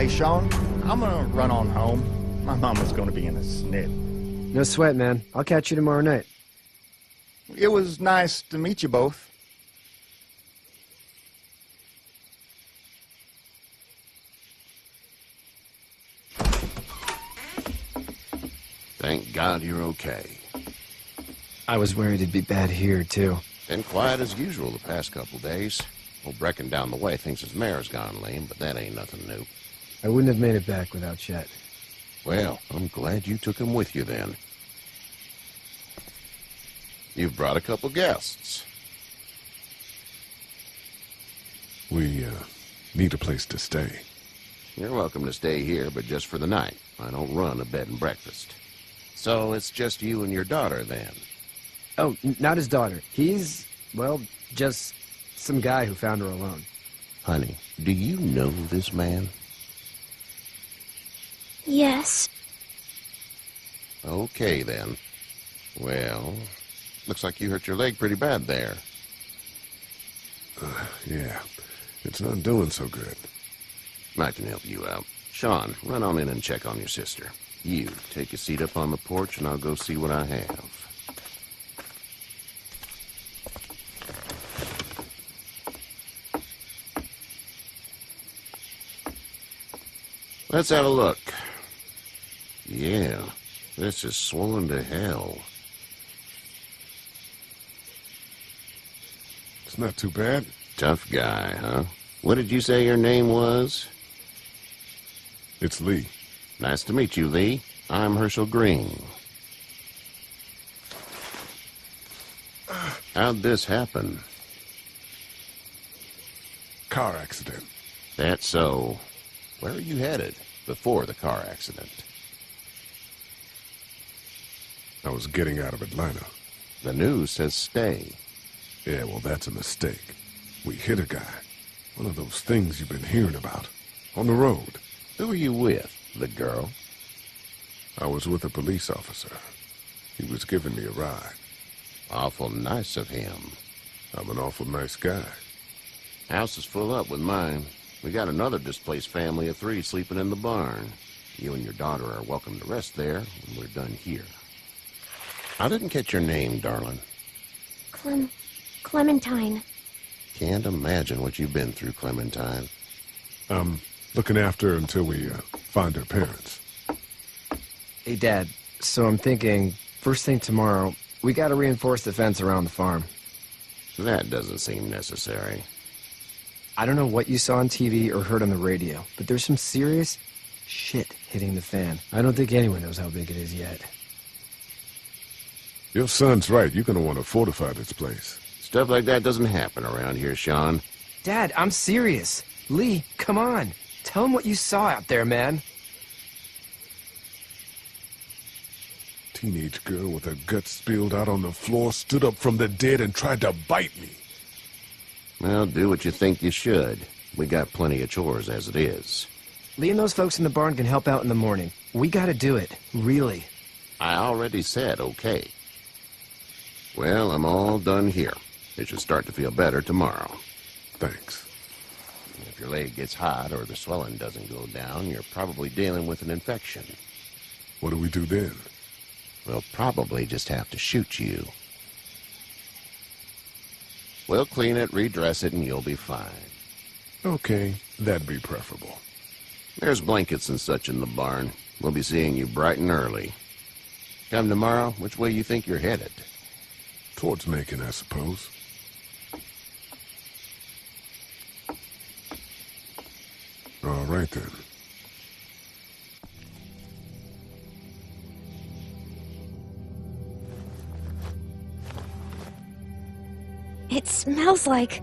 Hey, Sean, I'm gonna run on home. My mama's gonna be in a snip. No sweat, man. I'll catch you tomorrow night. It was nice to meet you both. Thank God you're okay. I was worried it'd be bad here, too. Been quiet as usual the past couple days. Old Brecken down the way thinks his mare's gone lame, but that ain't nothing new. I wouldn't have made it back without Chet. Well, I'm glad you took him with you then. You've brought a couple guests. We, need a place to stay. You're welcome to stay here, but just for the night. I don't run a bed and breakfast. So it's just you and your daughter, then? Oh, not his daughter. He's, well, just some guy who found her alone. Honey, do you know this man? Yes. Okay, then. Well, looks like you hurt your leg pretty bad there. Yeah. It's not doing so good. I can help you out. Sean, run on in and check on your sister. You, take a seat up on the porch and I'll go see what I have. Let's have a look. Yeah, this is swollen to hell. It's not too bad. Tough guy, huh? What did you say your name was? It's Lee. Nice to meet you, Lee. I'm Herschel Green. How'd this happen? Car accident. That's so. Where are you headed before the car accident? I was getting out of Atlanta. The news says stay. Yeah, well, that's a mistake. We hit a guy. One of those things you've been hearing about. On the road. Who are you with? The girl? I was with a police officer. He was giving me a ride. Awful nice of him. I'm an awful nice guy. House is full up with mine. We got another displaced family of 3 sleeping in the barn. You and your daughter are welcome to rest there when we're done here. I didn't catch your name, darling. Clementine. Can't imagine what you've been through, Clementine. I'm looking after her until we find her parents. Hey, Dad, so I'm thinking, first thing tomorrow, we gotta reinforce the fence around the farm. That doesn't seem necessary. I don't know what you saw on TV or heard on the radio, but there's some serious shit hitting the fan. I don't think anyone knows how big it is yet. Your son's right. You're gonna want to fortify this place. Stuff like that doesn't happen around here, Sean. Dad, I'm serious. Lee, come on. Tell him what you saw out there, man. Teenage girl with her guts spilled out on the floor stood up from the dead and tried to bite me. Well, do what you think you should. We got plenty of chores as it is. Lee and those folks in the barn can help out in the morning. We gotta do it. Really. I already said okay. Well, I'm all done here. It should start to feel better tomorrow. Thanks. If your leg gets hot or the swelling doesn't go down, you're probably dealing with an infection. What do we do then? We'll probably just have to shoot you. We'll clean it, redress it, and you'll be fine. Okay, that'd be preferable. There's blankets and such in the barn. We'll be seeing you bright and early. Come tomorrow, which way you think you're headed? Towards Macon, I suppose. All right, then. It smells like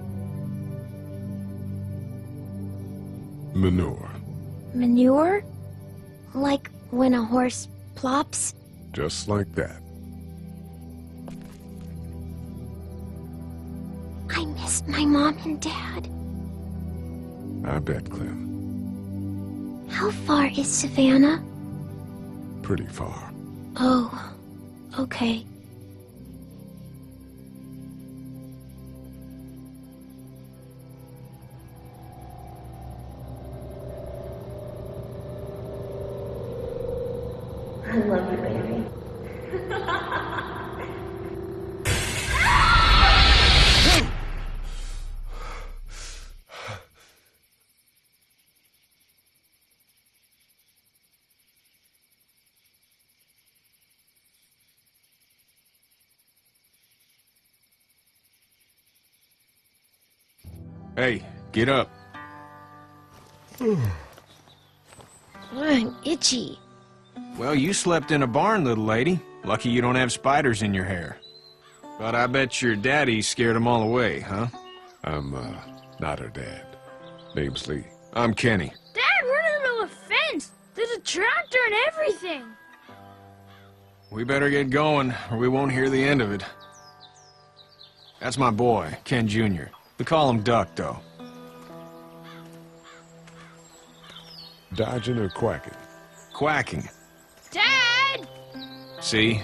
Manure. manure? Like when a horse plops? Just like that. I miss my mom and dad. I bet, Clem. How far is Savannah? Pretty far. Oh, okay. I love you, baby. Hey, get up. I'm itchy. Well, you slept in a barn, little lady. Lucky you don't have spiders in your hair. But I bet your daddy scared them all away, huh? I'm, not her dad. Name's Lee. I'm Kenny. Dad, we're in the middle of a fence. There's a tractor and everything. We better get going, or we won't hear the end of it. That's my boy, Ken Jr. We call him Duck, though. Dodging or quacking? Quacking. Dad! See?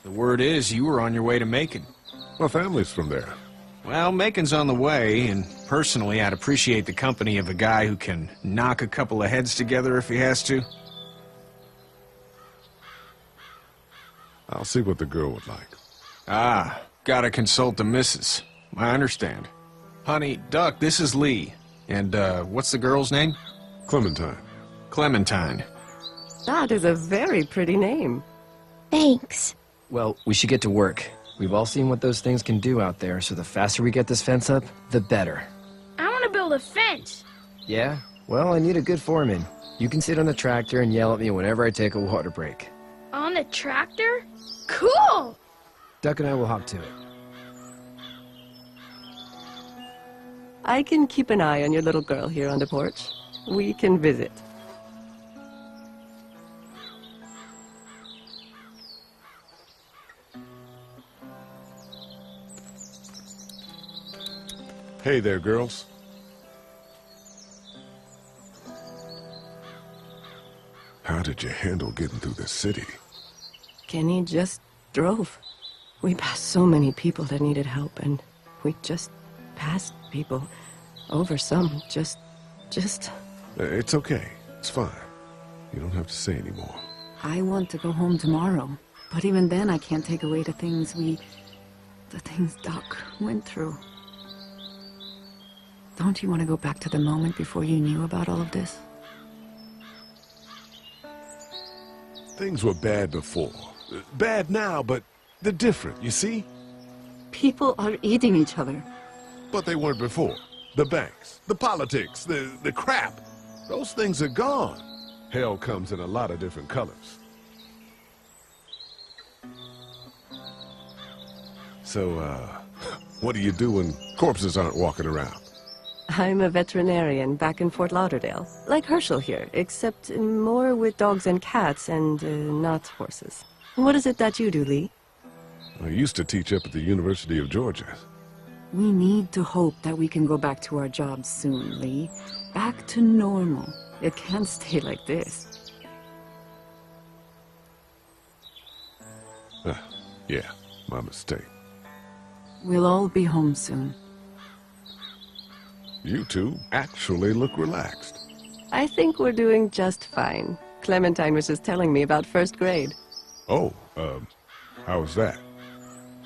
The word is you were on your way to Macon. My family's from there. Well, Macon's on the way, and personally, I'd appreciate the company of a guy who can knock a couple of heads together if he has to. I'll see what the girl would like. Ah, gotta consult the missus. I understand. Honey, Duck, this is Lee. And, what's the girl's name? Clementine. Clementine. That is a very pretty name. Thanks. Well, we should get to work. We've all seen what those things can do out there, so the faster we get this fence up, the better. I want to build a fence. Yeah? Well, I need a good foreman. You can sit on the tractor and yell at me whenever I take a water break. On the tractor? Cool! Duck and I will hop to it. I can keep an eye on your little girl here on the porch. We can visit. Hey there, girls. How did you handle getting through the city? Kenny just drove. We passed so many people that needed help, and we just passed people. Over some, just... It's okay. It's fine. You don't have to say anymore. I want to go home tomorrow. But even then, I can't take away the things Doc went through. Don't you want to go back to the moment before you knew about all of this? Things were bad before. Bad now, but they're different, you see? People are eating each other. But they weren't before. The banks, the politics, the crap. Those things are gone. Hell comes in a lot of different colors. So, what do you do when corpses aren't walking around? I'm a veterinarian back in Fort Lauderdale. Like Herschel here, except more with dogs and cats and not horses. What is it that you do, Lee? I used to teach up at the University of Georgia. We need to hope that we can go back to our jobs soon, Lee. Back to normal. It can't stay like this. Yeah, my mistake. We'll all be home soon. You two actually look relaxed. I think we're doing just fine. Clementine was just telling me about first grade. Oh, how was that?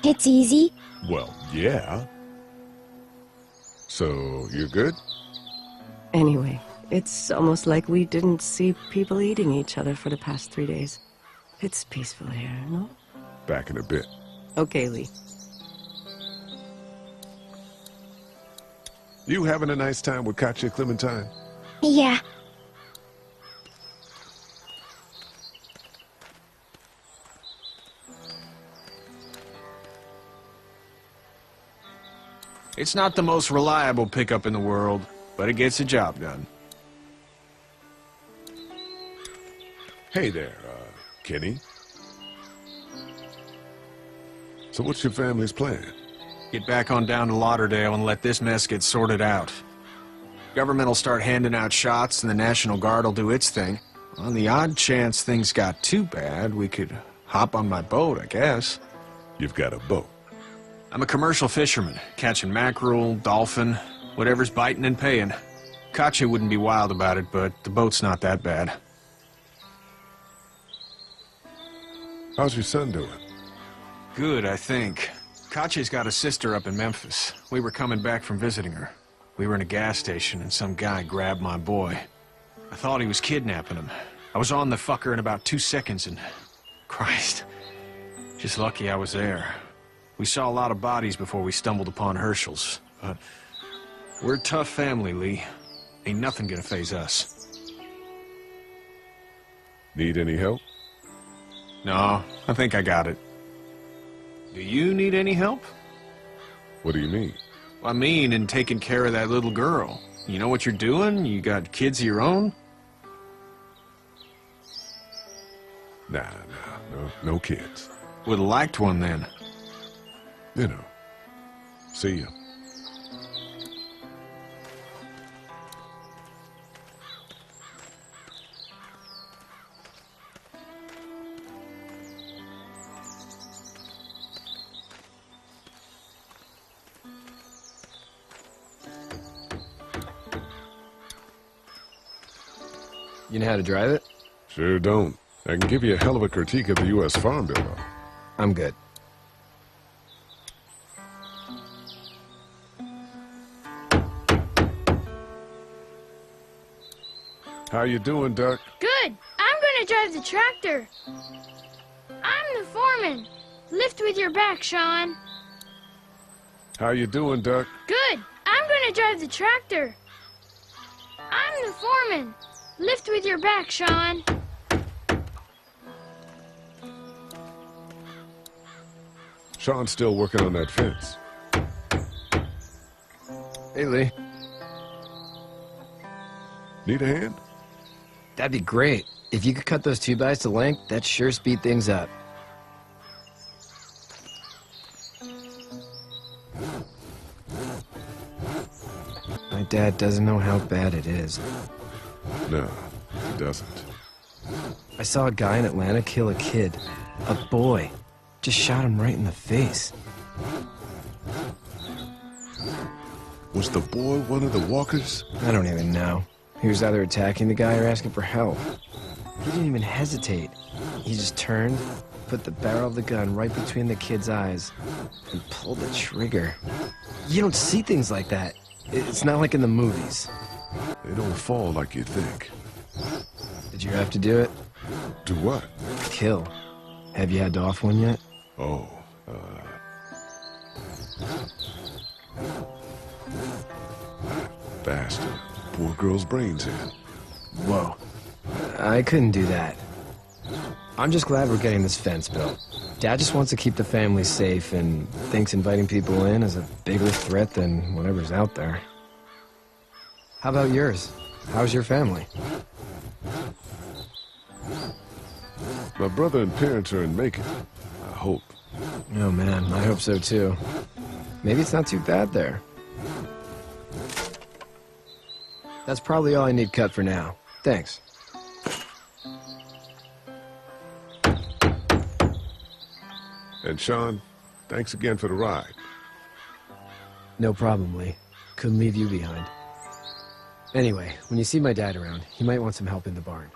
It's easy. Well, yeah. So, you're good? Anyway, it's almost like we didn't see people eating each other for the past 3 days. It's peaceful here, no? Back in a bit. Okay, Lee. You having a nice time with Katya, Clementine? Yeah. It's not the most reliable pickup in the world, but it gets the job done. Hey there, Kenny. So what's your family's plan? Get back on down to Lauderdale and let this mess get sorted out. Government will start handing out shots and the National Guard will do its thing. On the odd chance things got too bad, we could hop on my boat, I guess. You've got a boat. I'm a commercial fisherman, catching mackerel, dolphin, whatever's biting and paying. Katya wouldn't be wild about it, but the boat's not that bad. How's your son doing? Good, I think. Katya's got a sister up in Memphis. We were coming back from visiting her. We were in a gas station and some guy grabbed my boy. I thought he was kidnapping him. I was on the fucker in about 2 seconds and... Christ. Just lucky I was there. We saw a lot of bodies before we stumbled upon Herschel's, but... We're a tough family, Lee. Ain't nothing gonna faze us. Need any help? No, I think I got it. Do you need any help? What do you mean? I mean, in taking care of that little girl. You know what you're doing? You got kids of your own? Nah, no kids. Would've liked one then. You know. See ya. You know how to drive it? Sure don't. I can give you a hell of a critique of the U.S. Farm Bill, though. I'm good. How you doing, Duck? Good. I'm gonna drive the tractor. I'm the foreman. Lift with your back, Sean. How you doing, Duck? Good. I'm gonna drive the tractor. I'm the foreman. Lift with your back, Sean. Sean's still working on that fence. Hey, Lee. Need a hand? That'd be great. If you could cut those 2x to length, that'd sure speed things up. My dad doesn't know how bad it is. No, he doesn't. I saw a guy in Atlanta kill a kid. A boy. Just shot him right in the face. Was the boy one of the walkers? I don't even know. He was either attacking the guy or asking for help. He didn't even hesitate. He just turned, put the barrel of the gun right between the kid's eyes, and pulled the trigger. You don't see things like that. It's not like in the movies. They don't fall like you think. Did you have to do it? Do what? Kill. Have you had to off one yet? Oh, bastard. Poor girl's brains in. Whoa. I couldn't do that. I'm just glad we're getting this fence built. Dad just wants to keep the family safe and thinks inviting people in is a bigger threat than whatever's out there. How about yours? How's your family? My brother and parents are in Macon. I hope. Oh man, I hope so too. Maybe it's not too bad there. That's probably all I need cut for now. Thanks. And Sean, thanks again for the ride. No problem, Lee. Couldn't leave you behind. Anyway, when you see my dad around, he might want some help in the barn.